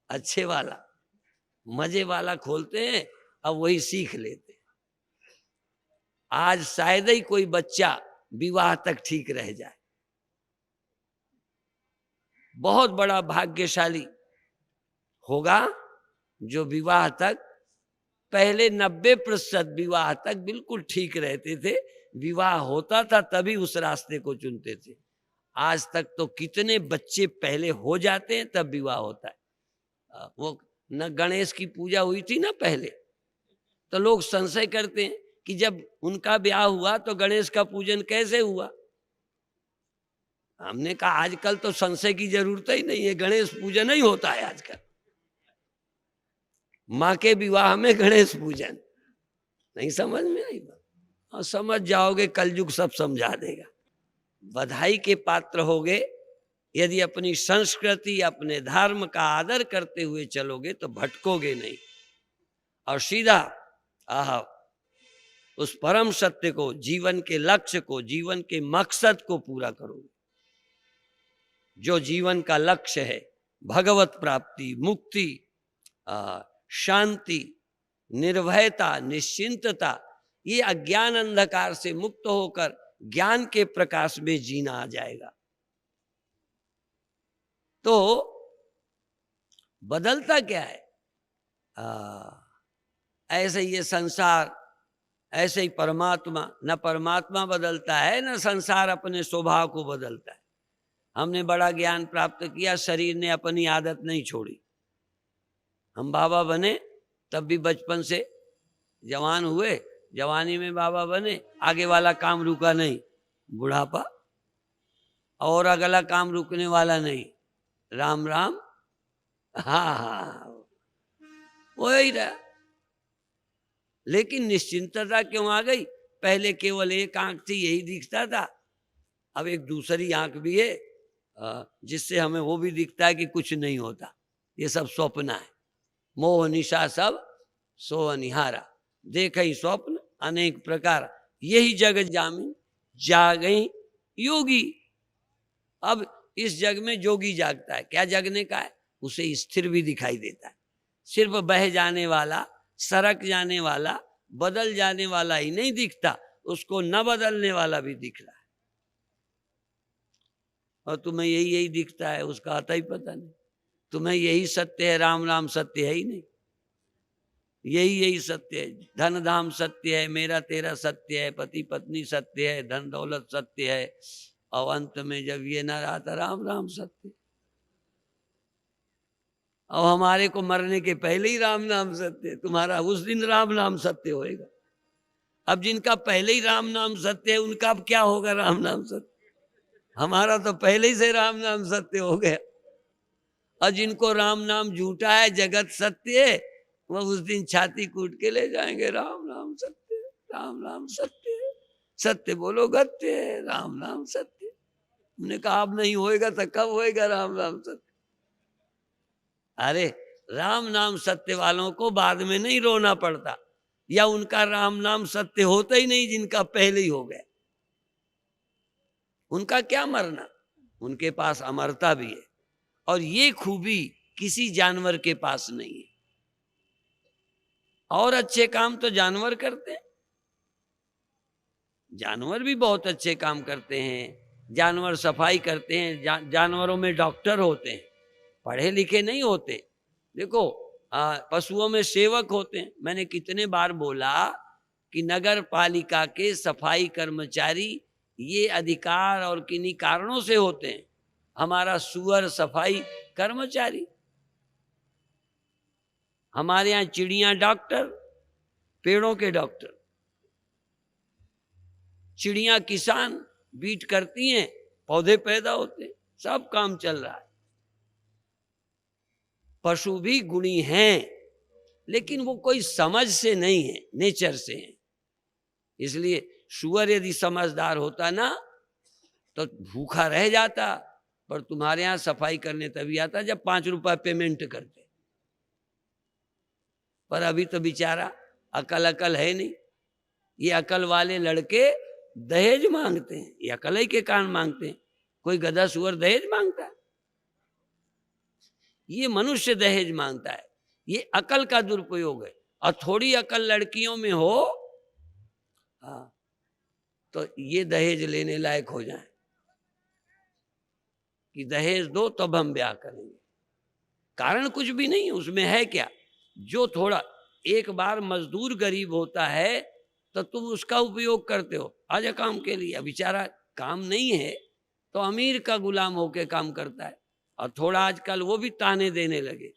अच्छे वाला मजे वाला खोलते हैं, अब वही सीख लेते हैं। आज शायद ही कोई बच्चा विवाह तक ठीक रह जाए। बहुत बड़ा भाग्यशाली होगा जो विवाह तक, पहले 90% विवाह तक बिल्कुल ठीक रहते थे, विवाह होता था तभी उस रास्ते को चुनते थे। आज तक तो कितने बच्चे पहले हो जाते हैं तब विवाह होता है। वो न गणेश की पूजा हुई थी ना पहले, तो लोग संशय करते हैं कि जब उनका ब्याह हुआ तो गणेश का पूजन कैसे हुआ। हमने कहा आजकल तो संशय की जरूरत ही नहीं है, गणेश पूजन ही होता है आजकल। माँ के विवाह में गणेश पूजन, नहीं समझ में आई बात? और समझ जाओगे, कलयुग सब समझा देगा। बधाई के पात्र होगे यदि अपनी संस्कृति, अपने धर्म का आदर करते हुए चलोगे तो भटकोगे नहीं और सीधा उस परम सत्य को, जीवन के लक्ष्य को, जीवन के मकसद को पूरा करोगे। जो जीवन का लक्ष्य है, भगवत प्राप्ति, मुक्ति, शांति, निर्भयता, निश्चिंतता, ये अज्ञान अंधकार से मुक्त होकर ज्ञान के प्रकाश में जीना आ जाएगा। तो बदलता क्या है? ऐसे ये संसार, ऐसे ही परमात्मा, न परमात्मा बदलता है न संसार अपने स्वभाव को बदलता है। हमने बड़ा ज्ञान प्राप्त किया, शरीर ने अपनी आदत नहीं छोड़ी। हम बाबा बने तब भी बचपन से, जवान हुए जवानी में बाबा बने, आगे वाला काम रुका नहीं, बुढ़ापा और अगला काम रुकने वाला नहीं, राम राम। हाँ हाँ, वही रहा। लेकिन निश्चिंतता क्यों आ गई? पहले केवल एक आंख थी, यही दिखता था, अब एक दूसरी आंख भी है, जिससे हमें वो भी दिखता है कि कुछ नहीं होता, ये सब स्वप्न है। मोह निशा सब सो अनिहारा, देखई स्वप्न अनेक प्रकार, यही जग जामिन जागई योगी। अब इस जग में जोगी जागता है, क्या जगने का है? उसे स्थिर भी दिखाई देता है। सिर्फ बह जाने वाला, सरक जाने वाला, बदल जाने वाला ही नहीं दिखता, उसको न बदलने वाला भी दिख रहा है। और तुम्हें यही यही दिखता है, उसका आता ही पता नहीं। तुम्हें यही सत्य है, राम राम सत्य है ही नहीं, यही यही सत्य है। धन धाम सत्य है, मेरा तेरा सत्य है, पति पत्नी सत्य है, धन दौलत सत्य है, और अंत में जब ये न रहा था, राम राम सत्य। और हमारे को मरने के पहले ही राम नाम सत्य, तुम्हारा उस दिन राम नाम सत्य होएगा। अब जिनका पहले ही राम नाम सत्य है, उनका अब क्या होगा राम नाम सत्य? हमारा तो पहले ही से राम नाम सत्य हो गया। और जिनको राम नाम झूठा है, जगत सत्य है, वह उस दिन छाती कूट के ले जाएंगे, राम नाम सत्य, राम नाम सत्य, सत्य बोलो गत्य है, राम नाम सत्य। हमने कहा अब नहीं होएगा तो कब होएगा राम नाम सत्य? अरे राम नाम सत्य वालों को बाद में नहीं रोना पड़ता, या उनका राम नाम सत्य होता ही नहीं जिनका पहले ही हो गया। उनका क्या मरना, उनके पास अमरता भी है। और ये खूबी किसी जानवर के पास नहीं है। और अच्छे काम तो जानवर करते हैं, जानवर भी बहुत अच्छे काम करते हैं। जानवर सफाई करते हैं, जानवरों में डॉक्टर होते हैं, पढ़े लिखे नहीं होते। देखो पशुओं में सेवक होते हैं। मैंने कितने बार बोला कि नगर पालिका के सफाई कर्मचारी ये अधिकार और किन्हीं कारणों से होते हैं। हमारा सुअर सफाई कर्मचारी, हमारे यहाँ चिड़ियां डॉक्टर, पेड़ों के डॉक्टर, चिड़ियां किसान, बीट करती हैं, पौधे पैदा होते हैं, सब काम चल रहा है। पशु भी गुणी हैं, लेकिन वो कोई समझ से नहीं है, नेचर से है। इसलिए सुअर यदि समझदार होता ना तो भूखा रह जाता, पर तुम्हारे यहाँ सफाई करने तभी आता जब 5 रुपए पेमेंट करते। पर अभी तो बेचारा अकल है नहीं। ये अकल वाले लड़के दहेज मांगते हैं, ये अकल ही के कारण मांगते हैं। कोई गधा सुअर दहेज मांगता है? ये मनुष्य दहेज मांगता है, ये अकल का दुरुपयोग है। और थोड़ी अकल लड़कियों में हो तो ये दहेज लेने लायक हो जाए कि दहेज दो तब हम ब्याह करेंगे। कारण कुछ भी नहीं, उसमें है क्या? जो थोड़ा एक बार मजदूर गरीब होता है तो तुम उसका उपयोग करते हो आज काम के लिए। बेचारा काम नहीं है तो अमीर का गुलाम होके काम करता है, और थोड़ा आजकल वो भी ताने देने लगे।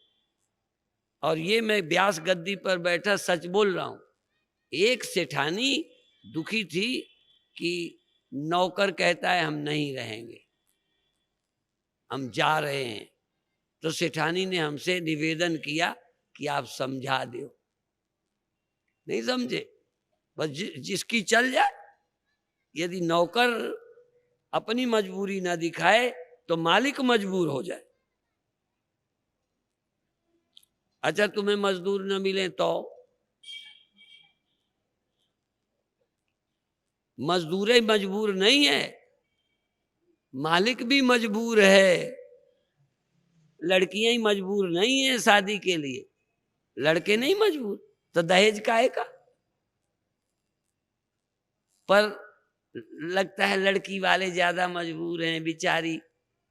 और ये मैं व्यास गद्दी पर बैठा सच बोल रहा हूं। एक सेठानी दुखी थी कि नौकर कहता है हम नहीं रहेंगे, हम जा रहे हैं। तो सेठानी ने हमसे निवेदन किया कि आप समझा दो। नहीं समझे, बस जिसकी चल जाए। यदि नौकर अपनी मजबूरी ना दिखाए तो मालिक मजबूर हो जाए। अच्छा तुम्हें मजदूर न मिले तो मजदूर मजबूर नहीं है, मालिक भी मजबूर है। लड़कियां ही मजबूर नहीं है शादी के लिए, लड़के नहीं मजबूर, तो दहेज काहे का? पर लगता है लड़की वाले ज्यादा मजबूर हैं, बिचारी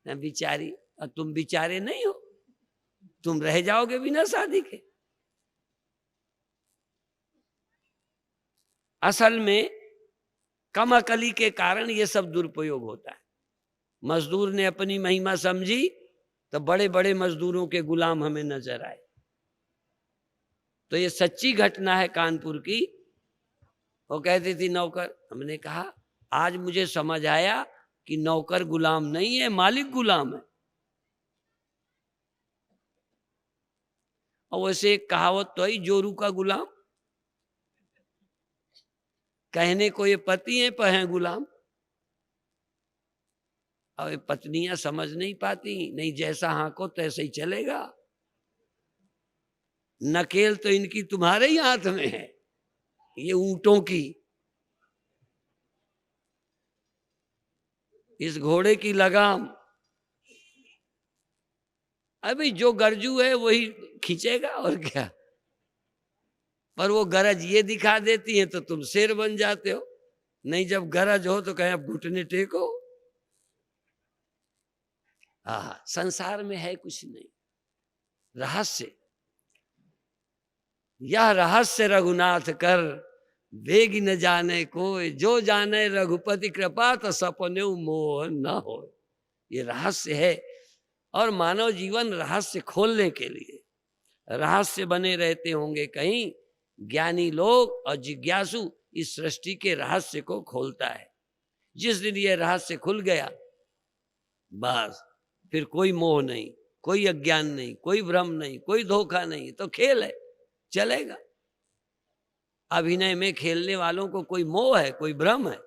बिचारी। और तुम बिचारे नहीं हो, तुम रह जाओगे बिना शादी के। असल में कम अकली के कारण ये सब दुरुपयोग होता है। मजदूर ने अपनी महिमा समझी तो बड़े बड़े मजदूरों के गुलाम हमें नजर आए। तो ये सच्ची घटना है कानपुर की। वो कहती थी नौकर, हमने कहा आज मुझे समझ आया कि नौकर गुलाम नहीं है, मालिक गुलाम है। और वैसे एक कहावत तो है, जोरू का गुलाम। कहने को ये पति हैं पर हैं गुलाम। और पत्नियां समझ नहीं पाती, नहीं जैसा हाको तैसे ही चलेगा। नकेल तो इनकी तुम्हारे ही हाथ में है, ये ऊंटों की। इस घोड़े की लगाम, अभी जो गरजू है वही खींचेगा और क्या। पर वो गरज ये दिखा देती है तो तुम शेर बन जाते हो। नहीं, जब गरज हो तो कहें अब घुटने टेको। संसार में है कुछ नहीं, रहस्य। यह रहस्य रघुनाथ कर, वेग न जाने कोई, जो जाने रघुपति कृपा तो सपने मोह न हो। ये रहस्य है। और मानव जीवन रहस्य खोलने के लिए, रहस्य बने रहते होंगे कहीं। ज्ञानी लोग और जिज्ञासु इस सृष्टि के रहस्य को खोलता है। जिस दिन ये रहस्य खुल गया, बस फिर कोई मोह नहीं, कोई अज्ञान नहीं, कोई भ्रम नहीं, कोई धोखा नहीं। तो खेल है, चलेगा। अभिनय में खेलने वालों को कोई मोह है, कोई भ्रम है?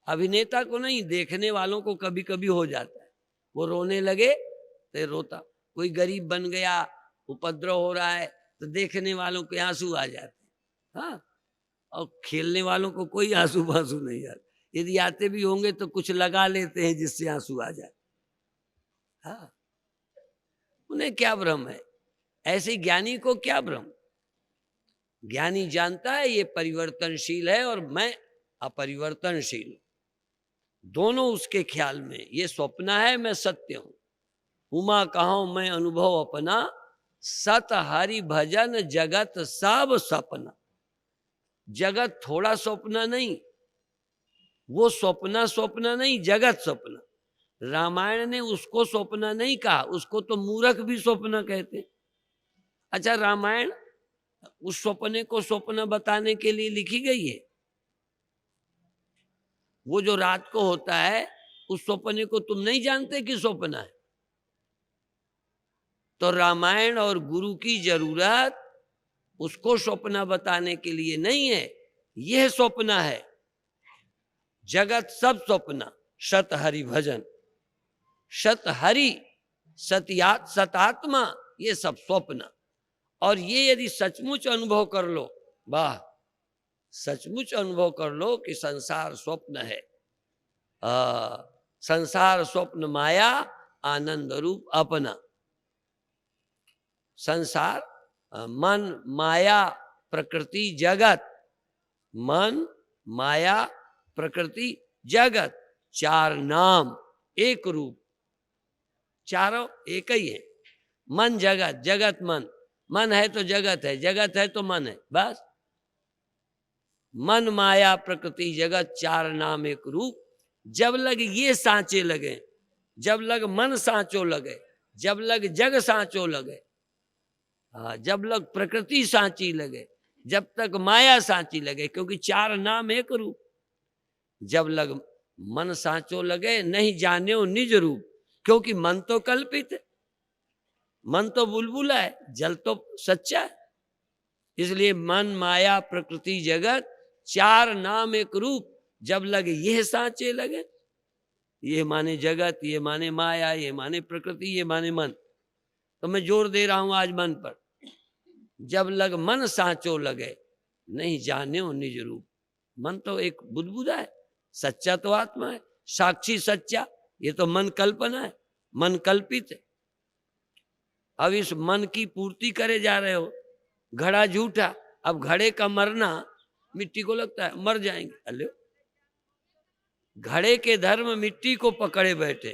अभिनेता को नहीं, देखने वालों को कभी कभी हो जाता है। वो रोने लगे तो रोता, कोई गरीब बन गया, उपद्रव हो रहा है तो देखने वालों के आंसू आ जाते हैं। हाँ, और खेलने वालों को कोई आंसू बांसू नहीं आते। यदि आते भी होंगे तो कुछ लगा लेते हैं जिससे आंसू आ जाए। हाँ, उन्हें क्या भ्रम है? ऐसे ज्ञानी को क्या भ्रम? ज्ञानी जानता है ये परिवर्तनशील है और मैं अपरिवर्तनशील, दोनों उसके ख्याल में। ये स्वप्न है, मैं सत्य हूं। उमा कहो मैं अनुभव अपना, सत हरि भजन जगत सब सपना। जगत थोड़ा स्वप्न नहीं, वो स्वप्न स्वप्न नहीं, जगत स्वप्न। रामायण ने उसको स्वप्न नहीं कहा, उसको तो मूर्ख भी स्वप्न कहते। अच्छा, रामायण उस स्वप्ने को स्वप्न बताने के लिए लिखी गई है। वो जो रात को होता है, उस स्वप्ने को तुम नहीं जानते कि स्वप्न है। तो रामायण और गुरु की जरूरत उसको स्वप्न बताने के लिए नहीं है, यह स्वप्न है। जगत सब स्वप्न, सत हरि भजन, सत हरि सतात्मा, ये सब स्वप्न। और ये यदि सचमुच अनुभव कर लो, वाह, सचमुच अनुभव कर लो कि संसार स्वप्न है। संसार स्वप्न माया, आनंद रूप अपना। संसार मन माया प्रकृति जगत, मन माया प्रकृति जगत, चार नाम एक रूप, चारों एक ही है। मन जगत, जगत मन, मन है तो जगत है, जगत है तो मन है, बस। मन माया प्रकृति जगत, चार नाम एक रूप। जब लग ये सांचे लगे, जब लग मन सांचो लगे, जब लग जग सांचो लगे, जब लग प्रकृति सांची लगे, जब तक माया सांची लगे, क्योंकि चार नाम एक रूप। जब लग मन सांचो लगे, नहीं जाने निज रूप, क्योंकि मन तो कल्पित है, मन तो बुलबुला है, जल तो सच्चा है। इसलिए मन माया प्रकृति जगत, चार नाम एक रूप। जब लगे यह सांचे लगे, ये माने जगत, ये माने माया, ये माने प्रकृति, ये माने मन। तो मैं जोर दे रहा हूं आज मन पर। जब लग मन सांचो लगे, नहीं जाने निज रूप। मन तो एक बुदबुदा है, सच्चा तो आत्मा है, साक्षी सच्चा। ये तो मन कल्पना है, मन कल्पित है। अब इस मन की पूर्ति करे जा रहे हो। घड़ा झूठा, अब घड़े का मरना मिट्टी को लगता है मर जाएंगे। अल्ले, घड़े के धर्म मिट्टी को पकड़े बैठे,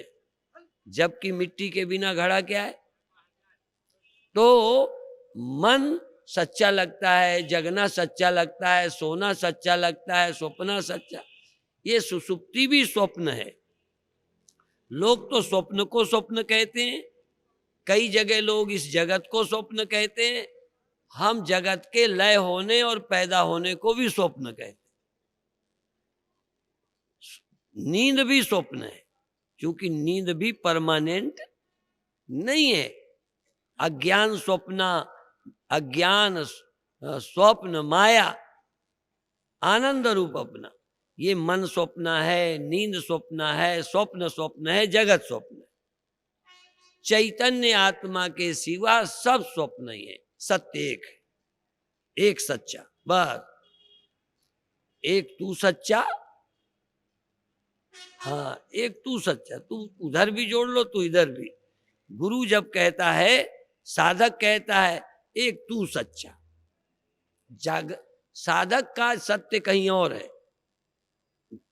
जबकि मिट्टी के बिना घड़ा क्या है। तो मन सच्चा लगता है, जगना सच्चा लगता है, सोना सच्चा लगता है, स्वप्न सच्चा। ये सुसुप्ति भी स्वप्न है। लोग तो स्वप्न को स्वप्न कहते हैं, कई जगह लोग इस जगत को स्वप्न कहते हैं, हम जगत के लय होने और पैदा होने को भी स्वप्न कहते। नींद भी स्वप्न है, क्योंकि नींद भी परमानेंट नहीं है। अज्ञान स्वप्न, अज्ञान स्वप्न माया, आनंद रूप अपना, ये मन स्वप्न है, नींद स्वप्न है, स्वप्न स्वप्न है, जगत स्वप्न है। चैतन्य आत्मा के सिवा सब स्वप्न ही है। सत्य एक है, एक सच्चा, बस एक तू सच्चा। हाँ, एक तू सच्चा, तू उधर भी जोड़ लो तो इधर भी। गुरु जब कहता है, साधक कहता है एक तू सच्चा। साधक का सत्य कहीं और है,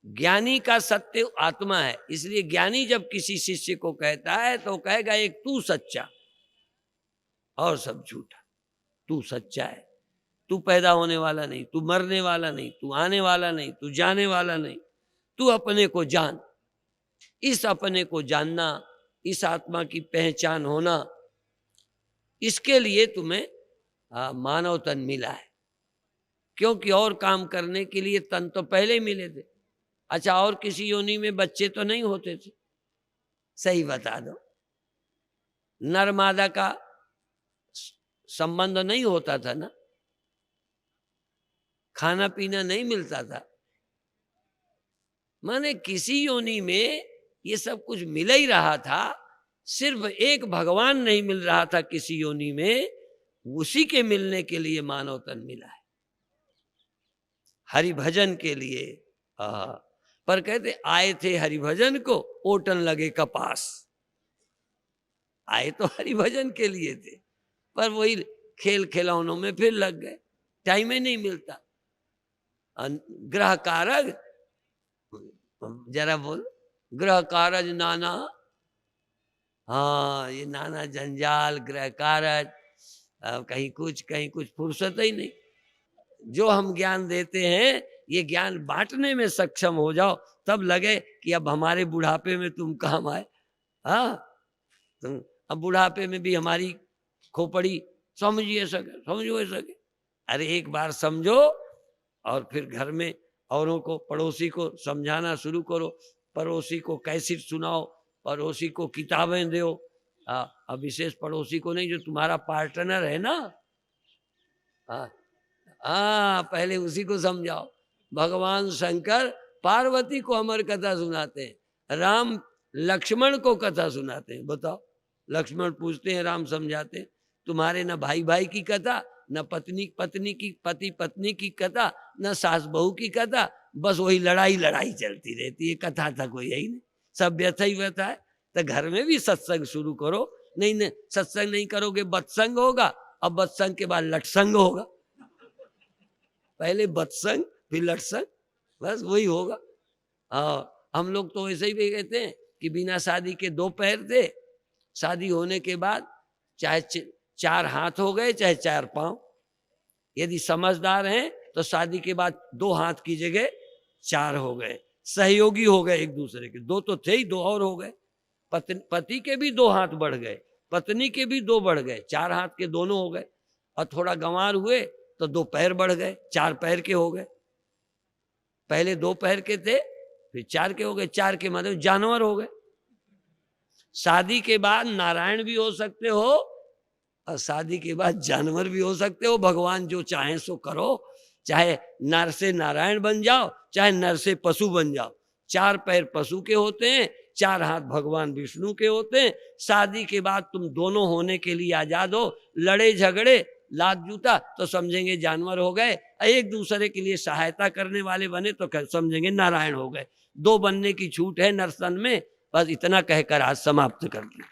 ज्ञानी का सत्य आत्मा है। इसलिए ज्ञानी जब किसी शिष्य को कहता है तो कहेगा एक तू सच्चा और सब झूठा। तू सच्चा है, तू पैदा होने वाला नहीं, तू मरने वाला नहीं, तू आने वाला नहीं, तू जाने वाला नहीं, तू अपने को जान। इस अपने को जानना, इस आत्मा की पहचान होना, इसके लिए तुम्हें मानव तन मिला है। क्योंकि और काम करने के लिए तन तो पहले ही मिले थे। अच्छा, और किसी योनि में बच्चे तो नहीं होते थे? सही बता दो, नर मादा का संबंध नहीं होता था ना, खाना पीना नहीं मिलता था। माने किसी योनि में ये सब कुछ मिल ही रहा था, सिर्फ एक भगवान नहीं मिल रहा था किसी योनि में, उसी के मिलने के लिए मानव तन मिला है, हरि भजन के लिए। पर कहते आए थे हरि भजन को, ओटन लगे कपास। आए तो हरि भजन के लिए थे, पर वही खेल खिलौनों में फिर लग गए, टाइम ही नहीं मिलता। ग्रह कारज, जरा बोल, ग्रह कारज नाना। हाँ, ये नाना जंजाल, ग्रह कारज, कहीं कुछ फुर्सत ही नहीं। जो हम ज्ञान देते हैं, ये ज्ञान बांटने में सक्षम हो जाओ, तब लगे कि अब हमारे बुढ़ापे में तुम काम आए। हाँ, तुम अब बुढ़ापे में भी हमारी खोपड़ी समझिए सके। अरे एक बार समझो और फिर घर में औरों को, पड़ोसी को समझाना शुरू करो। पड़ोसी को कैसेट सुनाओ, पड़ोसी को किताबें दो। अब विशेष पड़ोसी को नहीं, जो तुम्हारा पार्टनर है ना। हाँ, पहले उसी को समझाओ। भगवान शंकर पार्वती को अमर कथा सुनाते हैं, राम लक्ष्मण को कथा सुनाते हैं। बताओ, लक्ष्मण पूछते हैं, राम समझाते हैं, तुम्हारे न भाई भाई की कथा, न पत्नी पत्नी की, पति पत्नी की कथा, न सास बहू की कथा, बस वही लड़ाई चलती रहती है। कथा था कोई यही नहीं, सब व्यथा ही व्यथा है। तो घर में भी सत्संग शुरू करो। नहीं, सत्संग नहीं करोगे बत्संग होगा, अब बत्संग के बाद लटसंग होगा। पहले बत्संग फिर लटसंग, बस वही होगा। हम लोग तो ऐसे ही भी कहते हैं कि बिना शादी के 2 पैर थे, शादी होने के बाद चाहे 4 हाथ हो गए, चाहे 4 पांव। यदि समझदार हैं तो शादी के बाद 2 हाथ की जगह 4 हो गए, सहयोगी हो गए एक दूसरे के। 2 तो थे ही, 2 और हो गए। पति के भी 2 हाथ बढ़ गए, पत्नी के भी 2 बढ़ गए, 4 हाथ के दोनों हो गए। और थोड़ा गंवार हुए तो 2 पैर बढ़ गए, 4 पैर के हो गए। पहले 2 पैर के थे, फिर 4 के हो गए। 4 के मतलब जानवर हो गए। शादी के बाद नारायण भी हो सकते हो और शादी के बाद जानवर भी हो सकते हो। भगवान जो चाहे सो करो, चाहे नर से नारायण बन जाओ, चाहे नर से पशु बन जाओ। 4 पैर पशु के होते हैं, 4 हाथ भगवान विष्णु के होते हैं। शादी के बाद तुम दोनों होने के लिए आजाद हो। लड़े झगड़े, लात जूता तो समझेंगे जानवर हो गए, एक दूसरे के लिए सहायता करने वाले बने तो समझेंगे नारायण हो गए। 2 बनने की छूट है नरसन में। बस इतना कहकर आज समाप्त कर दिया।